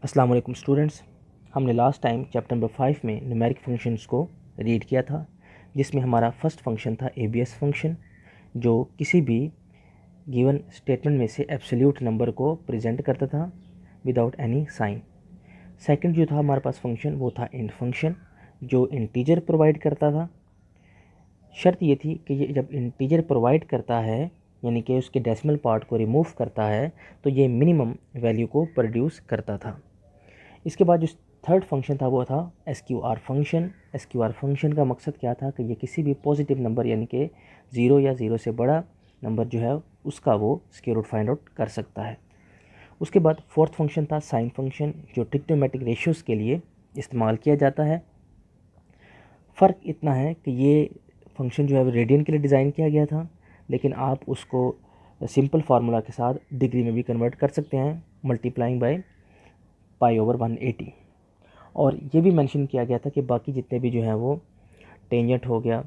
अस्सलाम वालेकुम स्टूडेंट्स। हमने लास्ट टाइम चैप्टर नंबर 5 में न्यूमेरिक फंक्शंस को रीड किया था, जिसमें हमारा फर्स्ट फंक्शन था एबीएस फंक्शन, जो किसी भी गिवन स्टेटमेंट में से एब्सोल्यूट नंबर को प्रेजेंट करता था विदाउट एनी साइन। सेकंड जो था हमारे पास फंक्शन वो था इंट फंक्शन, जो इंटीजर प्रोवाइड करता था। शर्त ये थी कि ये जब इंटीजर प्रोवाइड करता है, यानी कि उसके डेसिमल पार्ट को रिमूव करता है, तो ये मिनिमम वैल्यू को प्रोड्यूस करता था। इसके बाद जो थर्ड फंक्शन था वो था एसक्यूआर फंक्शन। एसक्यूआर फंक्शन का मकसद क्या था कि ये किसी भी पॉजिटिव नंबर यानी कि 0 या 0 से बड़ा नंबर जो है उसका वो स्क्वायर रूट फाइंड आउट कर सकता है। उसके बाद फोर्थ फंक्शन था साइन फंक्शन, जो ट्रिग्नोमेट्रिक रेशियोज़ के लिए इस्तेमाल किया जाता है। फ़र्क इतना है कि ये फंक्शन जो है वो रेडियन के लिए डिज़ाइन किया गया था, लेकिन आप उसको सिंपल फार्मूला के साथ डिग्री में भी कन्वर्ट कर सकते हैं, मल्टीप्लाइंग बाय π/180। और ये भी मेंशन किया गया था कि बाकी जितने भी जो हैं वो टेंजेंट हो गया,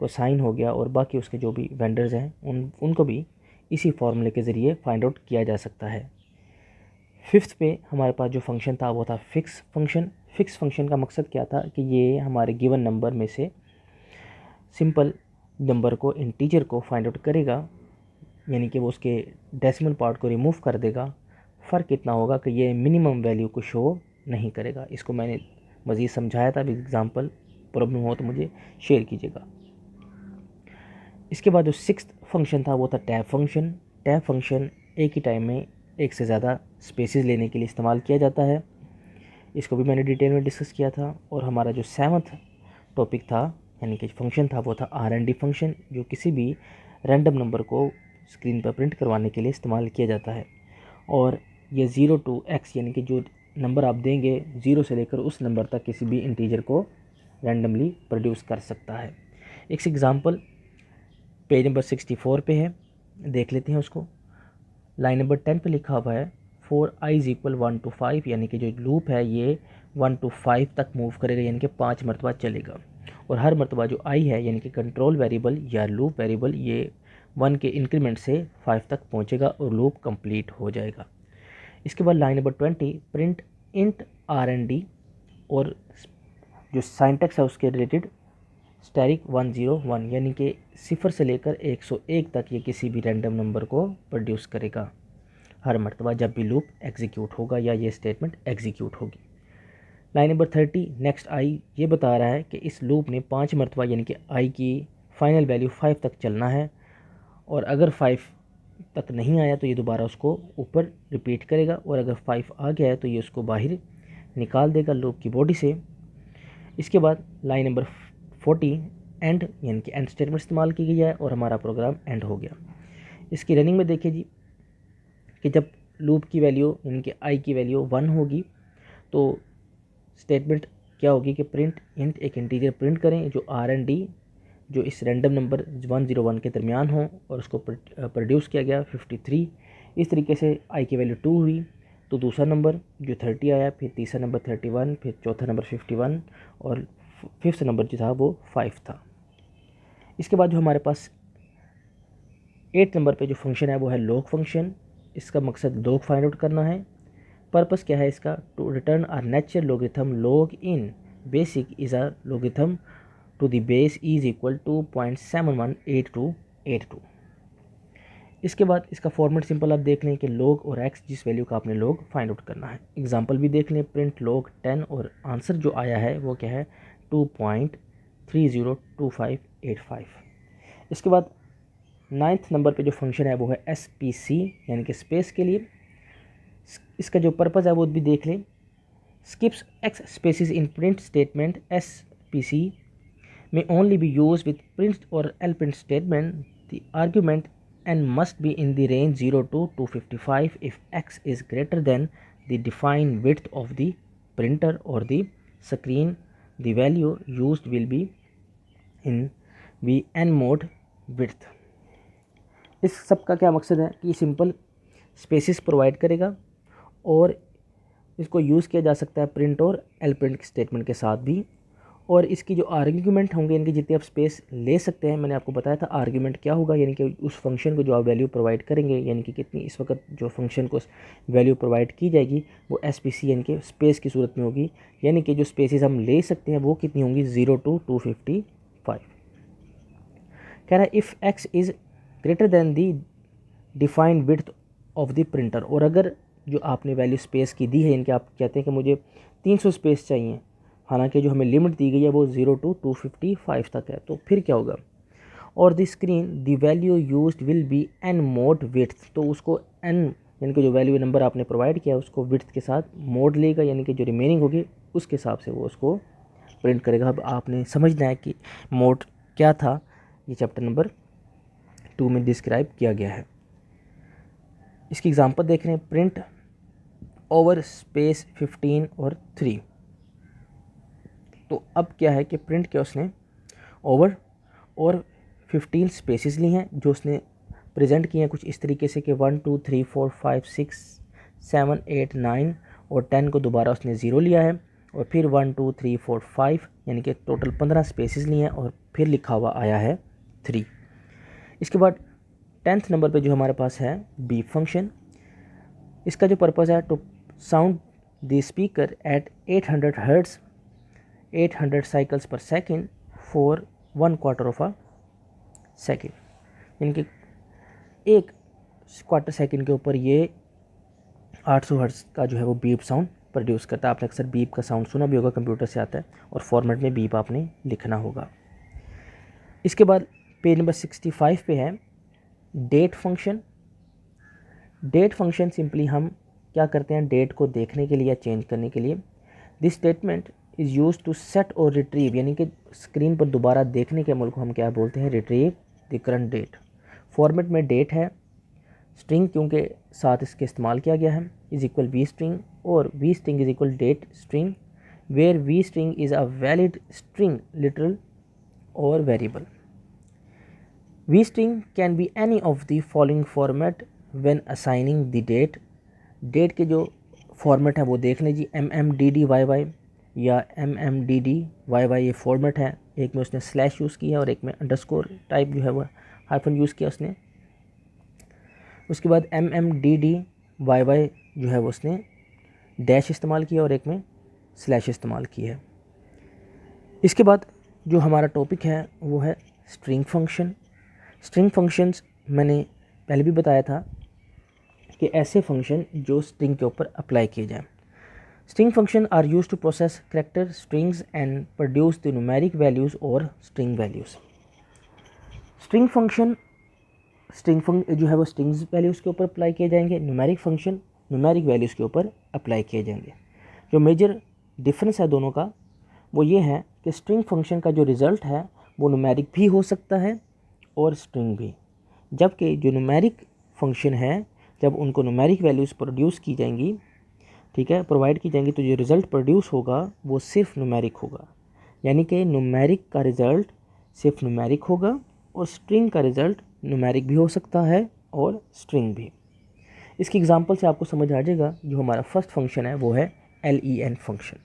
कोसाइन हो गया, और बाकी उसके जो भी वेंडर्स हैं उनको भी इसी फार्मूले के ज़रिए फाइंड आउट किया जा सकता है। फिफ्थ पे हमारे पास जो फंक्शन था वो था फिक्स फंक्शन। फिक्स फंक्शन का मकसद क्या था कि ये हमारे गिवन नंबर में से सिंपल नंबर को, इंटीजर को फाइंड आउट करेगा, यानी कि वो उसके डेसिमल पार्ट को रिमूव कर देगा। फ़र्क इतना होगा कि ये मिनिमम वैल्यू को शो नहीं करेगा। इसको मैंने मज़ीद समझाया था, अभी एग्ज़ाम्पल प्रॉब्लम हो तो मुझे शेयर कीजिएगा। इसके बाद जो सिक्स्थ फंक्शन था वो था टैब फंक्शन। टैब फंक्शन एक ही टाइम में एक से ज़्यादा स्पेसेस लेने के लिए इस्तेमाल किया जाता है। इसको भी मैंने डिटेल में डिस्कस किया था। और हमारा जो सेवन्थ टॉपिक था यानी कि फंक्शन था वो था RND फंक्शन, जो किसी भी रैंडम नंबर को स्क्रीन पर प्रिंट करवाने के लिए इस्तेमाल किया जाता है। और ये 0 to x यानी कि जो नंबर आप देंगे 0 से लेकर उस नंबर तक किसी भी इंटीजर को रैंडमली प्रोड्यूस कर सकता है। एक एग्ज़ाम्पल पेज नंबर 64 पे है, देख लेते हैं उसको। लाइन नंबर 10 पे लिखा हुआ है for i is equal 1 to 5, यानी कि जो लूप है ये 1 to 5 तक मूव करेगा, यानी कि 5 मरतबा चलेगा। और हर मरतबा जो i है यानी कि कंट्रोल वेरिएबल या लूप वेरिएबल, ये 1 के इंक्रीमेंट से 5 तक पहुंचेगा और लूप कंप्लीट हो जाएगा। इसके बाद line number 20 print int RND, और जो साइंटेक्स है उसके रिलेटेड स्टैटिक 101, यानी कि 0 से लेकर 101 तक ये किसी भी रैंडम नंबर को प्रोड्यूस करेगा हर मरतबा जब भी लूप एग्जीक्यूट होगा या ये स्टेटमेंट एग्जीक्यूट होगी। लाइन नंबर 30 नेक्स्ट आई ये बता रहा है कि इस लूप ने 5 मरतबा यानी कि आई की फाइनल वैल्यू 5 तक चलना है, और अगर 5 तक नहीं आया तो ये दोबारा उसको ऊपर रिपीट करेगा, और अगर 5 आ गया है तो ये उसको बाहर निकाल देगा लूप की बॉडी से। इसके बाद लाइन नंबर 40 एंड यानी कि एंड स्टेटमेंट इस्तेमाल की गई है और हमारा प्रोग्राम एंड हो गया। इसकी रनिंग में देखिए जी कि जब लूप की वैल्यू यानी कि आई की वैल्यू 1 होगी तो स्टेटमेंट क्या होगी कि प्रिंट इंट एक इंटीजर प्रिंट करें जो RND जो इस रैंडम नंबर 101 के दरमियान हो, और उसको प्रोड्यूस किया गया 53। इस तरीके से आई की वैल्यू 2 हुई तो दूसरा नंबर जो 30 आया, फिर तीसरा नंबर 31, फिर चौथा नंबर 51, और फिफ्थ नंबर जो था वो 5 था। इसके बाद जो हमारे पास 8 नंबर पे जो फंक्शन है वो है लॉग फंक्शन। इसका मकसद लॉग फाइंड आउट करना है। पर्पस क्या है इसका? To return are natural logarithm log in basic is a logarithm to the base is equal to 0.718282। इसके बाद इसका फॉर्मेट सिंपल आप देख लें कि लॉग और एक्स जिस वैल्यू का आपने लॉग फाइंड आउट करना है। एग्जांपल भी देख लें, प्रिंट लॉग 10, और आंसर जो आया है वो क्या है 2.302585। इसके बाद 9th नंबर पे जो फंक्शन है वो है SPC यानी कि स्पेस के लिए। इसका जो पर्पज़ है वो भी देख लें। Skips x spaces in print statement SPC may only be used with print or lprint statement. The argument n must be in the range 0 to 255 if x is greater than the defined width of the printer or the screen. The value used will be in n mode width. इस सब का क्या मकसद है कि simple spaces provide करेगा, और इसको यूज़ किया जा सकता है प्रिंट और एल प्रिंट स्टेटमेंट के साथ भी, और इसकी जो आर्ग्यूमेंट होंगे, इनके जितने आप स्पेस ले सकते हैं, मैंने आपको बताया था आर्ग्यूमेंट क्या होगा, यानी कि उस फंक्शन को जो आप वैल्यू प्रोवाइड करेंगे, यानी कि कितनी इस वक्त जो फंक्शन को वैल्यू प्रोवाइड की जाएगी वो SPC यानी कि स्पेस की सूरत में होगी, यानी कि जो स्पेसिस हम ले सकते हैं वो कितनी होंगी 0 to 255। कह रहा है if x is greater than the defined width of the printer, और अगर जो आपने वैल्यू स्पेस की दी है, इनके आप कहते हैं कि मुझे 300 स्पेस चाहिए, हालांकि जो हमें लिमिट दी गई है वो 0 to 255 तक है, तो फिर क्या होगा, और the screen the value used will be n mode width, तो उसको n यानी कि जो वैल्यू नंबर आपने प्रोवाइड किया उसको विड्थ के साथ मोड लेगा, यानी कि जो रिमेनिंग होगी उसके हिसाब से वो उसको प्रिंट करेगा। अब आपने समझना है कि मोड क्या था, ये चैप्टर नंबर 2 में डिस्क्राइब किया गया है। इसकी एग्जांपल देख रहे हैं, प्रिंट ओवर स्पेस 15 और 3। तो अब क्या है कि प्रिंट किया उसने ओवर और 15 स्पेसिस ली हैं जो उसने प्रेजेंट किए हैं कुछ इस तरीके से कि 1 2 3 4 5 6 7 8 9 और 10 को दोबारा उसने 0 लिया है, और फिर 1 2 3 4 5 यानी कि टोटल 15 स्पेसिस लिए हैं, और फिर लिखा हुआ आया है 3। इसके बाद 10th नंबर पे जो हमारे पास है बीप फंक्शन, इसका जो पर्पज़ है to sound the speaker at 800 hertz 800 cycles per second for 1/4 of a second, यानी कि 1 क्वार्टर सेकेंड के ऊपर ये 800 हर्ट्ज का जो है वो बीप साउंड प्रोड्यूस करता है। आपने अक्सर बीप का साउंड सुना भी होगा, कंप्यूटर से आता है, और फॉर्मेट में बीप आपने लिखना होगा। इसके बाद पेज नंबर 65 पे है date function. Date function simply हम क्या करते हैं, डेट को देखने के लिए या चेंज करने के लिए, this statement is use to set और रिट्रीव, यानी कि स्क्रीन पर दोबारा देखने के अमल को हम क्या बोलते हैं, retrieve the current date. Format में डेट है, स्ट्रिंग क्योंकि साथ इसके इस्तेमाल किया गया है, इज इक्वल वी स्ट्रिंग, और v string is equal date string, where v string is a valid string literal और variable. V string can be any of the following format when assigning the date. Date के जो format है वो देख लीजिए, MMDDYY या MMDDYY ये format है, एक में उसने स्लैश यूज़ किया और एक में अंडरस्कोर टाइप जो है वो हाइफन यूज़ किया उसने। उसके बाद MMDDYY जो है वो उसने डैश इस्तेमाल किया और एक में स्लैश इस्तेमाल की है। इसके बाद जो हमारा टॉपिक है वो है स्ट्रिंग फंक्शन। स्ट्रिंग फंक्शंस मैंने पहले भी बताया था कि ऐसे फंक्शन जो स्ट्रिंग के ऊपर अप्लाई किए जाएं। String function are use to process character strings and produce the numeric values और स्ट्रिंग वैल्यूज़। स्ट्रिंग फंक्शन जो है वो स्ट्रिंग्स वैल्यूज़ के ऊपर अप्लाई किए जाएंगे, न्यूमेरिक फंक्शन न्यूमेरिक वैल्यूज़ के ऊपर अप्लाई किए जाएंगे। जो मेजर डिफरेंस है दोनों का वो ये है कि स्ट्रिंग फंक्शन का जो रिज़ल्ट है वो न्यूमेरिक भी हो सकता है और स्ट्रिंग भी, जबकि जो न्यूमेरिक फंक्शन है जब उनको न्यूमेरिक वैल्यूज़ प्रोड्यूस की जाएंगी, ठीक है, प्रोवाइड की जाएंगी, तो जो रिज़ल्ट प्रोड्यूस होगा वो सिर्फ न्यूमेरिक होगा, यानी कि न्यूमेरिक का रिज़ल्ट सिर्फ न्यूमेरिक होगा, और स्ट्रिंग का रिज़ल्ट न्यूमेरिक भी हो सकता है और स्ट्रिंग भी। इसकी एग्जांपल से आपको समझ आ जाएगा। जो हमारा फर्स्ट फंक्शन है वो है len function.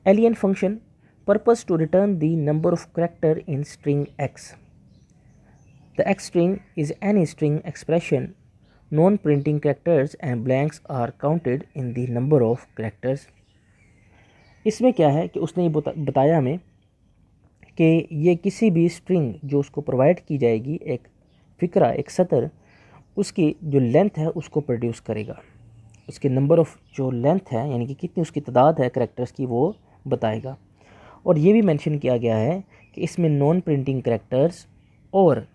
len function purpose to return the number of character in string x। The x string is any string expression. Non-printing characters and blanks are counted in the number of characters. इसमें क्या है कि उसने ये बताया हमें कि ये किसी भी स्ट्रिंग जो उसको प्रोवाइड की जाएगी, एक फिक्रा एक सतर, उसकी जो लेंथ है उसको प्रोड्यूस करेगा, उसके नंबर ऑफ जो लेंथ है यानी कि कितनी उसकी तादाद है कैरेक्टर्स की वो बताएगा। और ये भी मेंशन किया गया है कि इसमें नॉन प्रिंटिंग कैरेक्टर्स और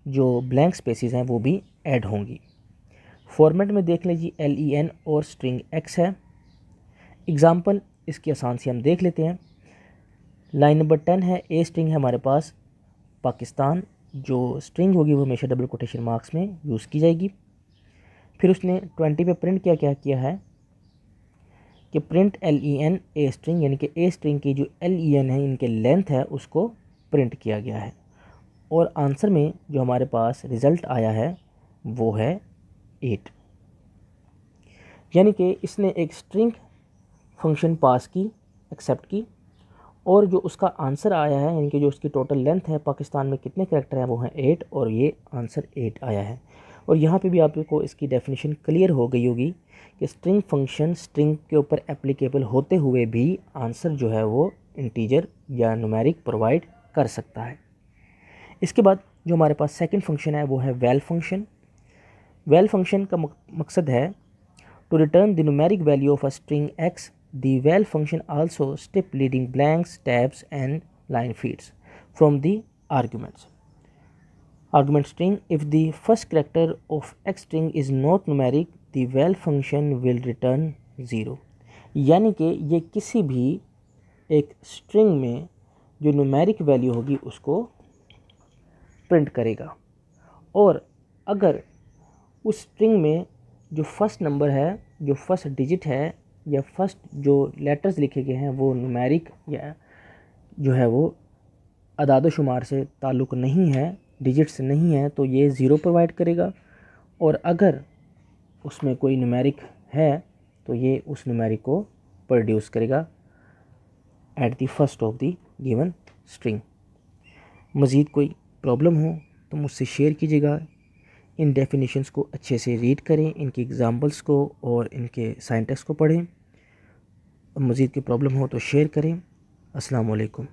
जो ब्लैंक स्पेसिस हैं वो भी ऐड होंगी। फॉर्मेट में देख लीजिए len और स्ट्रिंग x है। एग्जांपल इसकी आसान से हम देख लेते हैं। लाइन नंबर 10 है, ए स्ट्रिंग है हमारे पास पाकिस्तान, जो स्ट्रिंग होगी वो हमेशा डबल कोटेशन मार्क्स में यूज़ की जाएगी। फिर उसने 20 पे प्रिंट क्या किया है कि प्रिंट len ए स्ट्रिंग, यानी कि ए स्ट्रिंग की जो len है इनके लेंथ है उसको प्रिंट किया गया है। और आंसर में जो हमारे पास रिज़ल्ट आया है वो है 8, यानी कि इसने एक स्ट्रिंग फंक्शन पास की, एक्सेप्ट की, और जो उसका आंसर आया है, यानी कि जो उसकी टोटल लेंथ है पाकिस्तान में कितने कैरेक्टर हैं वो हैं 8, और ये आंसर 8 आया है। और यहाँ पे भी आपको इसकी डेफिनेशन क्लियर हो गई होगी कि स्ट्रिंग फंक्शन स्ट्रिंग के ऊपर एप्लीकेबल होते हुए भी आंसर जो है वो इंटीजर या न्यूमेरिक प्रोवाइड कर सकता है। इसके बाद जो हमारे पास सेकंड फंक्शन है वो है वैल फंक्शन। वैल फंक्शन का मकसद है to return the numeric value of a string x. The val function also strips leading blanks, tabs and line feeds from the arguments. Argument string, if the first character of x string is not numeric, the val function will return 0। यानी कि ये किसी भी एक string में जो numeric value होगी उसको प्रिंट करेगा, और अगर उस स्ट्रिंग में जो फर्स्ट नंबर है, जो फर्स्ट डिजिट है या फर्स्ट जो लेटर्स लिखे गए हैं वो न्यूमेरिक या जो है वो अदाद शुमार से ताल्लुक़ नहीं है, डिजिट्स नहीं है, तो ये 0 प्रोवाइड करेगा। और अगर उसमें कोई न्यूमेरिक है तो ये उस न्यूमेरिक को प्रोड्यूस करेगा at the first of the given string. मज़ीद कोई प्रॉब्लम हो तो मुझसे शेयर कीजिएगा। इन डेफिनेशंस को अच्छे से रीड करें, इनकी एग्जांपल्स को और इनके सिंटैक्स को पढ़ें। मज़ीद की प्रॉब्लम हो तो शेयर करें। अस्सलाम वालेकुम।